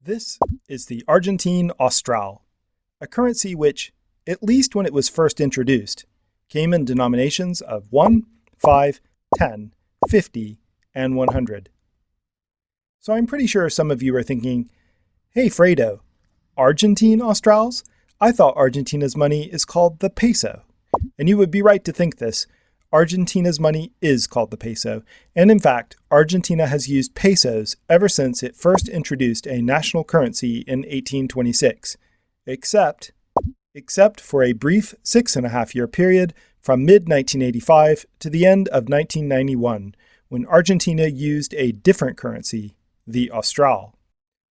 This is the Argentine Austral, a currency which, at least when it was first introduced, came in denominations of 1, 5, 10, 50, and 100. So I'm pretty sure some of you are thinking, hey Fredo, Argentine Australs? I thought Argentina's money is called the peso. And you would be right to think this. Argentina's money is called the peso, and in fact, Argentina has used pesos ever since it first introduced a national currency in 1826, except for a brief 6.5-year period from mid-1985 to the end of 1991, when Argentina used a different currency, the Austral.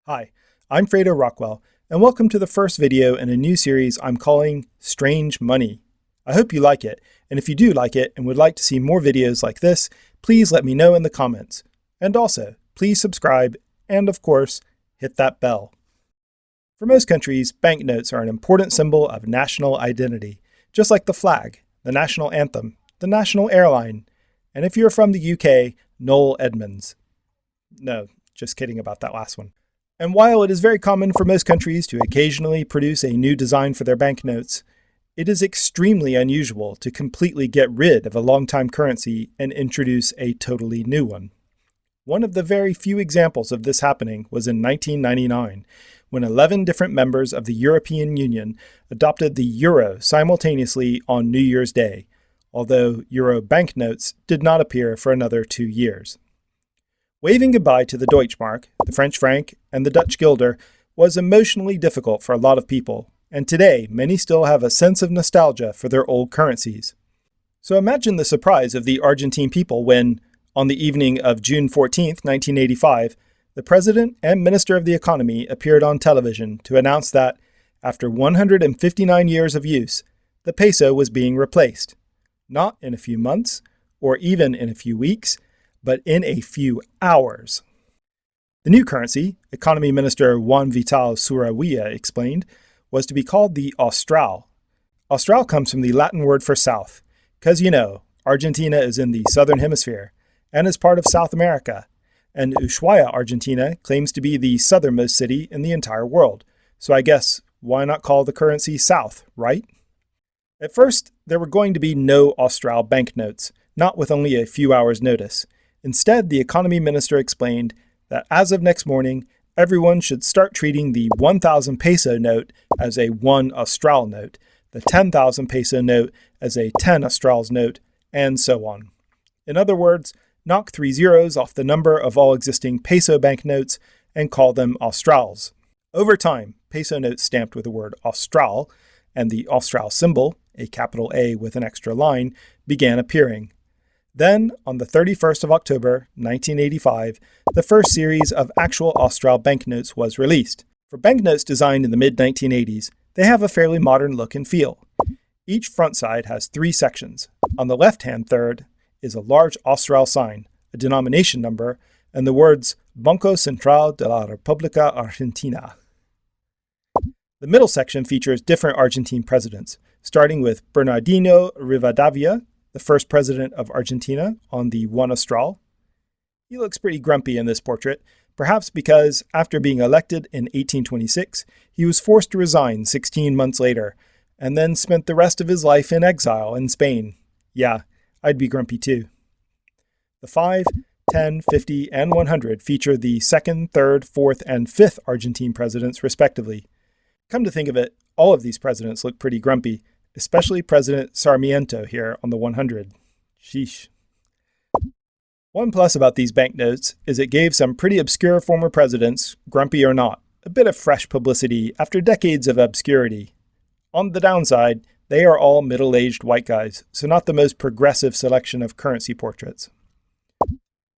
Hi, I'm Fredo Rockwell, and welcome to the first video in a new series I'm calling Strange Money. I hope you like it, and if you do like it and would like to see more videos like this, please let me know in the comments. And also, please subscribe, and of course, hit that bell. For most countries, banknotes are an important symbol of national identity, just like the flag, the national anthem, the national airline, and if you're from the UK, Noel Edmonds. No, just kidding about that last one. And while it is very common for most countries to occasionally produce a new design for their banknotes, it is extremely unusual to completely get rid of a long-time currency and introduce a totally new one. One of the very few examples of this happening was in 1999, when 11 different members of the European Union adopted the euro simultaneously on New Year's Day, although euro banknotes did not appear for another 2 years. Waving goodbye to the Deutschmark, the French franc, and the Dutch guilder was emotionally difficult for a lot of people, and today many still have a sense of nostalgia for their old currencies. So imagine the surprise of the Argentine people when, on the evening of June 14, 1985, the President and Minister of the Economy appeared on television to announce that, after 159 years of use, the peso was being replaced, not in a few months, or even in a few weeks, but in a few hours. The new currency, Economy Minister Juan Vital Surabia explained, was to be called the Austral. Austral comes from the Latin word for south, because Argentina is in the southern hemisphere, and is part of South America, and Ushuaia, Argentina claims to be the southernmost city in the entire world, so I guess why not call the currency South, right? At first, there were going to be no Austral banknotes, not with only a few hours' notice. Instead, the economy minister explained that as of next morning, everyone should start treating the 1,000 peso note as a 1 Austral note, the 10,000 peso note as a 10 Australs note, and so on. In other words, knock 3 zeros off the number of all existing peso banknotes and call them Australs. Over time, peso notes stamped with the word Austral and the Austral symbol, a capital A with an extra line, began appearing. Then, on the 31st of October, 1985, the first series of actual Austral banknotes was released. For banknotes designed in the mid-1980s, they have a fairly modern look and feel. Each front side has 3 sections. On the left-hand third is a large Austral sign, a denomination number, and the words Banco Central de la República Argentina. The middle section features different Argentine presidents, starting with Bernardino Rivadavia, the first president of Argentina, on the 1 Austral. He looks pretty grumpy in this portrait, perhaps because, after being elected in 1826, he was forced to resign 16 months later, and then spent the rest of his life in exile in Spain. Yeah, I'd be grumpy too. The 5, 10, 50, and 100 feature the 2nd, 3rd, 4th, and 5th Argentine presidents, respectively. Come to think of it, all of these presidents look pretty grumpy, especially President Sarmiento here on the 100. Sheesh. One plus about these banknotes is it gave some pretty obscure former presidents, grumpy or not, a bit of fresh publicity after decades of obscurity. On the downside, they are all middle-aged white guys, so not the most progressive selection of currency portraits.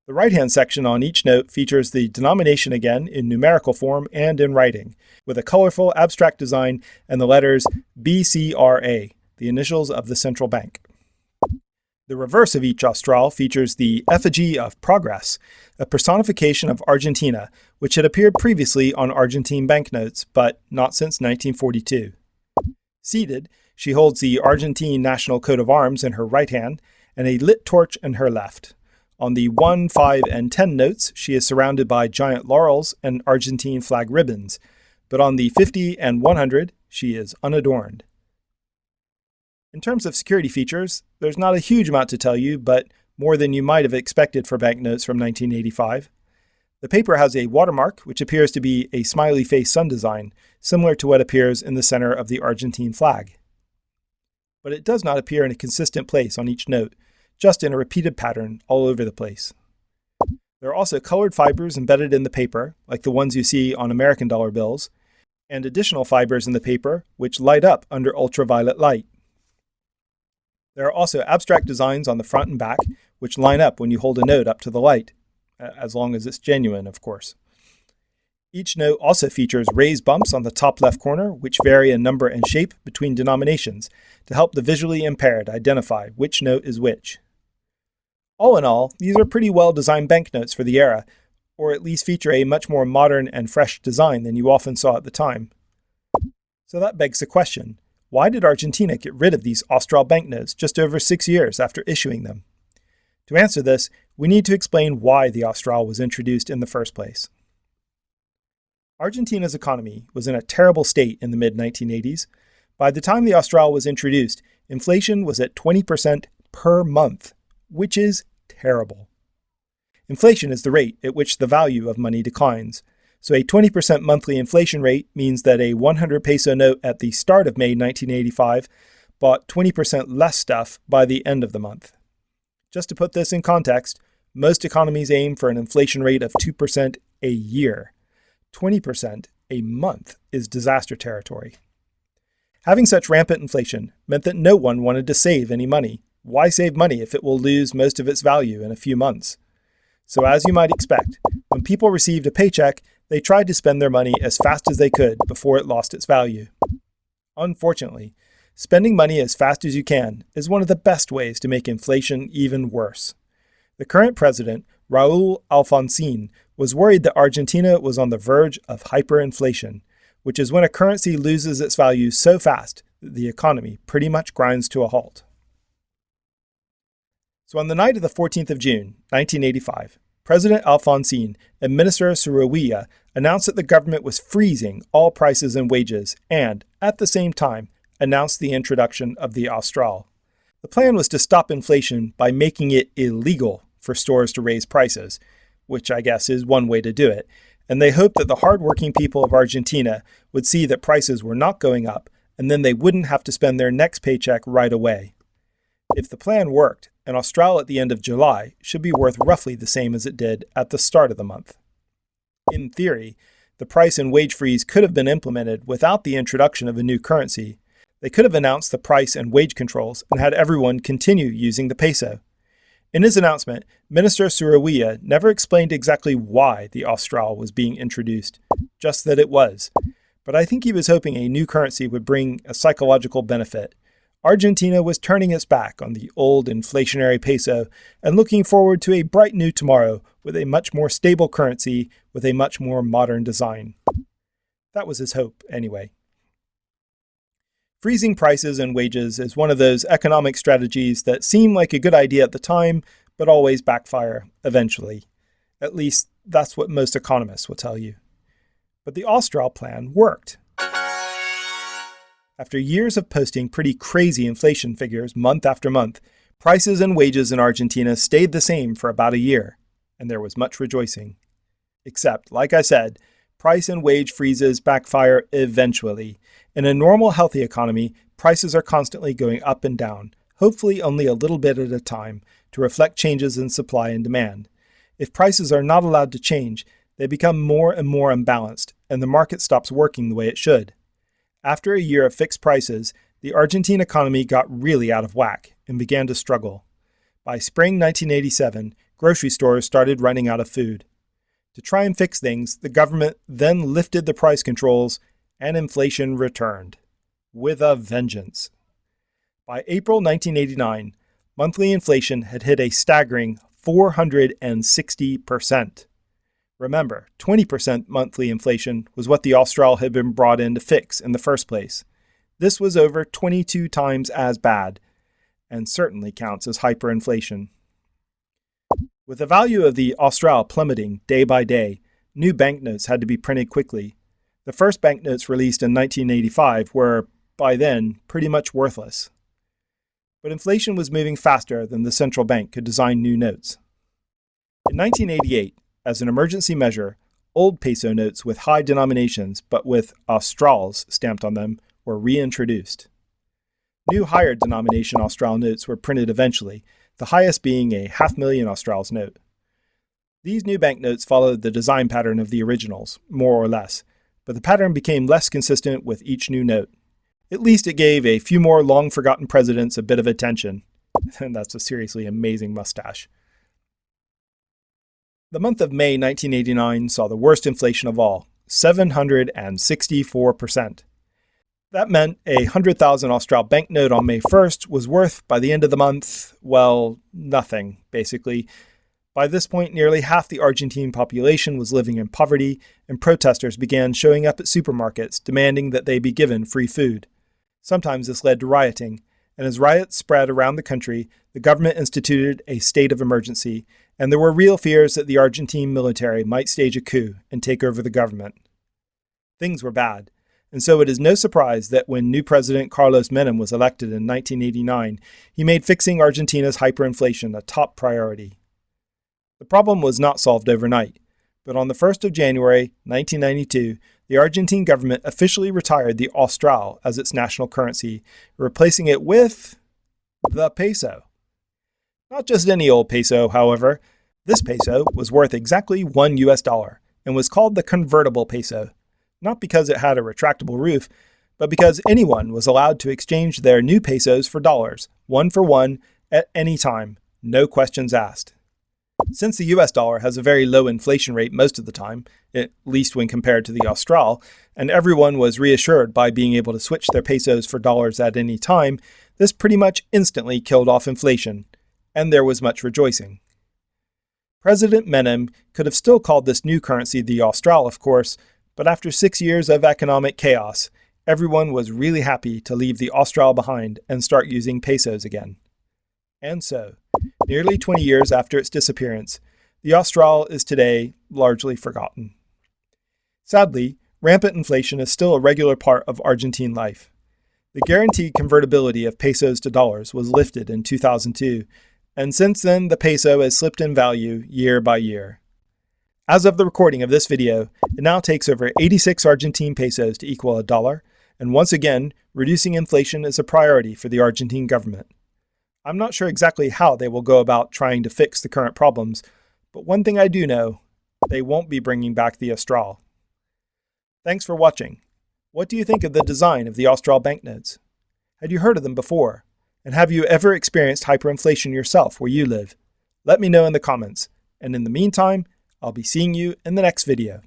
The right-hand section on each note features the denomination again in numerical form and in writing, with a colorful abstract design and the letters BCRA, the initials of the central bank. The reverse of each Austral features the effigy of Progress, a personification of Argentina, which had appeared previously on Argentine banknotes, but not since 1942. Seated, she holds the Argentine national coat of arms in her right hand and a lit torch in her left. On the 1, 5, and 10 notes, she is surrounded by giant laurels and Argentine flag ribbons, but on the 50 and 100, she is unadorned. In terms of security features, there's not a huge amount to tell you, but more than you might have expected for banknotes from 1985. The paper has a watermark, which appears to be a smiley face sun design, similar to what appears in the center of the Argentine flag. But it does not appear in a consistent place on each note, just in a repeated pattern all over the place. There are also colored fibers embedded in the paper, like the ones you see on American dollar bills, and additional fibers in the paper which light up under ultraviolet light. There are also abstract designs on the front and back, which line up when you hold a note up to the light, as long as it's genuine, of course. Each note also features raised bumps on the top left corner, which vary in number and shape between denominations to help the visually impaired identify which note is which. All in all, these are pretty well-designed banknotes for the era, or at least feature a much more modern and fresh design than you often saw at the time. So that begs the question, why did Argentina get rid of these Austral banknotes just over 6 years after issuing them? To answer this, we need to explain why the Austral was introduced in the first place. Argentina's economy was in a terrible state in the mid-1980s. By the time the Austral was introduced, inflation was at 20% per month, which is terrible. Inflation is the rate at which the value of money declines. So a 20% monthly inflation rate means that a 100 peso note at the start of May 1985 bought 20% less stuff by the end of the month. Just to put this in context, most economies aim for an inflation rate of 2% a year. 20% a month is disaster territory. Having such rampant inflation meant that no one wanted to save any money. Why save money if it will lose most of its value in a few months? So as you might expect, when people received a paycheck, they tried to spend their money as fast as they could before it lost its value. Unfortunately, spending money as fast as you can is one of the best ways to make inflation even worse. The current president, Raúl Alfonsín, was worried that Argentina was on the verge of hyperinflation, which is when a currency loses its value so fast that the economy pretty much grinds to a halt. So on the night of the 14th of June, 1985, President Alfonsín and Minister Suruilla announced that the government was freezing all prices and wages and, at the same time, announced the introduction of the Austral. The plan was to stop inflation by making it illegal for stores to raise prices, which I guess is one way to do it, and they hoped that the hardworking people of Argentina would see that prices were not going up, and then they wouldn't have to spend their next paycheck right away. If the plan worked, an Austral at the end of July should be worth roughly the same as it did at the start of the month. In theory, the price and wage freeze could have been implemented without the introduction of a new currency. They could have announced the price and wage controls and had everyone continue using the peso. In his announcement, Minister Suruilla never explained exactly why the Austral was being introduced, just that it was. But I think he was hoping a new currency would bring a psychological benefit. Argentina was turning its back on the old inflationary peso and looking forward to a bright new tomorrow with a much more stable currency with a much more modern design. That was his hope, anyway. Freezing prices and wages is one of those economic strategies that seem like a good idea at the time, but always backfire eventually. At least, that's what most economists will tell you. But the Austral plan worked. After years of posting pretty crazy inflation figures month after month, prices and wages in Argentina stayed the same for about a year, and there was much rejoicing. Except, like I said, price and wage freezes backfire eventually. In a normal, healthy economy, prices are constantly going up and down, hopefully only a little bit at a time, to reflect changes in supply and demand. If prices are not allowed to change, they become more and more imbalanced, and the market stops working the way it should. After a year of fixed prices, the Argentine economy got really out of whack and began to struggle. By spring 1987, grocery stores started running out of food. To try and fix things, the government then lifted the price controls and inflation returned. With a vengeance. By April 1989, monthly inflation had hit a staggering 460%. Remember, 20% monthly inflation was what the Austral had been brought in to fix in the first place. This was over 22 times as bad, and certainly counts as hyperinflation. With the value of the Austral plummeting day by day, new banknotes had to be printed quickly. The first banknotes released in 1985 were, by then, pretty much worthless. But inflation was moving faster than the central bank could design new notes. In 1988, as an emergency measure, old peso notes with high denominations but with Australs stamped on them were reintroduced. New higher denomination Austral notes were printed eventually, the highest being a $500,000 Australs note. These new banknotes followed the design pattern of the originals, more or less, but the pattern became less consistent with each new note. At least it gave a few more long-forgotten presidents a bit of attention. And that's a seriously amazing mustache. The month of May 1989 saw the worst inflation of all, 764%. That meant a 100,000 Austral banknote on May 1st was worth, by the end of the month, well, nothing, basically. By this point, nearly half the Argentine population was living in poverty, and protesters began showing up at supermarkets demanding that they be given free food. Sometimes this led to rioting, and as riots spread around the country, the government instituted a state of emergency, and there were real fears that the Argentine military might stage a coup and take over the government. Things were bad. And so it is no surprise that when new President Carlos Menem was elected in 1989, he made fixing Argentina's hyperinflation a top priority. The problem was not solved overnight, but on the 1st of January 1992, the Argentine government officially retired the Austral as its national currency, replacing it with the peso. Not just any old peso, however. This peso was worth exactly $1 and was called the convertible peso. Not because it had a retractable roof, but because anyone was allowed to exchange their new pesos for dollars, one for one, at any time, no questions asked. Since the US dollar has a very low inflation rate most of the time, at least when compared to the Austral, and everyone was reassured by being able to switch their pesos for dollars at any time, this pretty much instantly killed off inflation, and there was much rejoicing. President Menem could have still called this new currency the Austral, of course, but after 6 years of economic chaos, everyone was really happy to leave the Austral behind and start using pesos again. And so, nearly 20 years after its disappearance, the Austral is today largely forgotten. Sadly, rampant inflation is still a regular part of Argentine life. The guaranteed convertibility of pesos to dollars was lifted in 2002, and since then the peso has slipped in value year by year. As of the recording of this video, it now takes over 86 Argentine pesos to equal a dollar, and once again, reducing inflation is a priority for the Argentine government. I'm not sure exactly how they will go about trying to fix the current problems, but one thing I do know, they won't be bringing back the Austral. Thanks for watching. What do you think of the design of the Austral banknotes? Had you heard of them before? And have you ever experienced hyperinflation yourself where you live? Let me know in the comments, and in the meantime, I'll be seeing you in the next video.